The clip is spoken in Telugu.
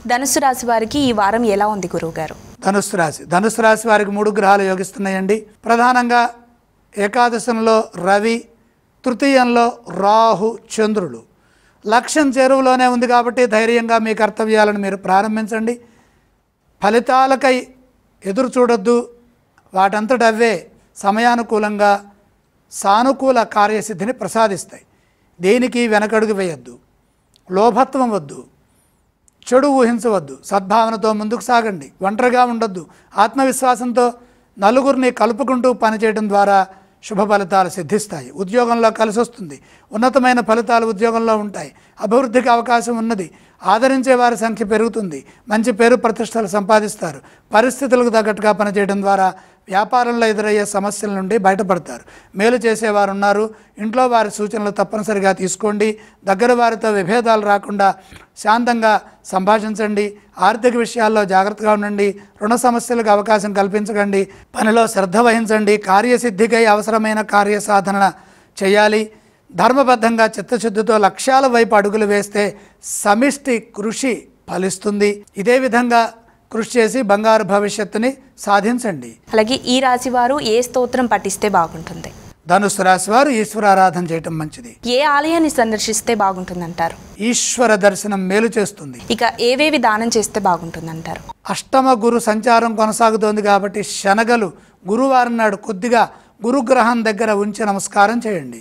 ధనుసు రాశి వారికి ఈ వారం ఎలా ఉంది గురువుగారు? ధనుసు రాశి వారికి 3 గ్రహాలు యోగిస్తున్నాయండి. ప్రధానంగా ఏకాదశంలో రవి, తృతీయంలో రాహు, చంద్రులు. లక్ష్యం చేరువలోనే ఉంది కాబట్టి ధైర్యంగా మీ కర్తవ్యాలను మీరు ప్రారంభించండి. ఫలితాలకై ఎదురు చూడొద్దు. వాటంతటవే సమయానుకూలంగా సానుకూల కార్యసిద్ధిని ప్రసాదిస్తాయి. దేనికి వెనకడుగు వేయొద్దు, లోభత్వం వద్దు, చెడు ఊహించవద్దు, సద్భావనతో ముందుకు సాగండి. ఒంటరిగా ఉండొద్దు. ఆత్మవిశ్వాసంతో నలుగురిని కలుపుకుంటూ పనిచేయడం ద్వారా శుభ ఫలితాలు సిద్ధిస్తాయి. ఉద్యోగంలో కలిసి వస్తుంది. ఉన్నతమైన ఫలితాలు ఉద్యోగంలో ఉంటాయి. అభివృద్ధికి అవకాశం ఉన్నది. ఆదరించే వారి సంఖ్య పెరుగుతుంది. మంచి పేరు ప్రతిష్టలు సంపాదిస్తారు. పరిస్థితులకు తగ్గట్టుగా పనిచేయడం ద్వారా వ్యాపారంలో ఎదురయ్యే సమస్యల నుండి బయటపడతారు. మేలు చేసేవారు ఉన్నారు. ఇంట్లో వారి సూచనలు తప్పనిసరిగా తీసుకోండి. దగ్గర వారితో విభేదాలు రాకుండా శాంతంగా సంభాషించండి. ఆర్థిక విషయాల్లో జాగ్రత్తగా ఉండండి. రుణ సమస్యలకు అవకాశం కల్పించకండి. పనిలో శ్రద్ధ వహించండి. కార్యసిద్ధికై అవసరమైన కార్యసాధన చేయాలి. ధర్మబద్ధంగా చిత్తశుద్ధితో లక్ష్యాల వైపు అడుగులు వేస్తే సమిష్టి కృషి ఫలిస్తుంది. ఇదే విధంగా కృషి చేసి బంగారు భవిష్యత్తుని సాధించండి. అలాగే ఈ రాశి వారు ఏ స్తోత్రం పఠిస్తే బాగుంటుంది? ధనుసు రాశి వారు ఈశ్వరారాధన చేయటం మంచిది. ఏ ఆలయాన్ని సందర్శిస్తే బాగుంటుందంటారు? ఈశ్వర దర్శనం మేలు చేస్తుంది. ఇక ఏవేవి దానం చేస్తే బాగుంటుందంటారు? అష్టమ గురు సంచారం కొనసాగుతోంది కాబట్టి శనగలు గురువారం నాడు కొద్దిగా గురుగ్రహం దగ్గర ఉంచి నమస్కారం చేయండి.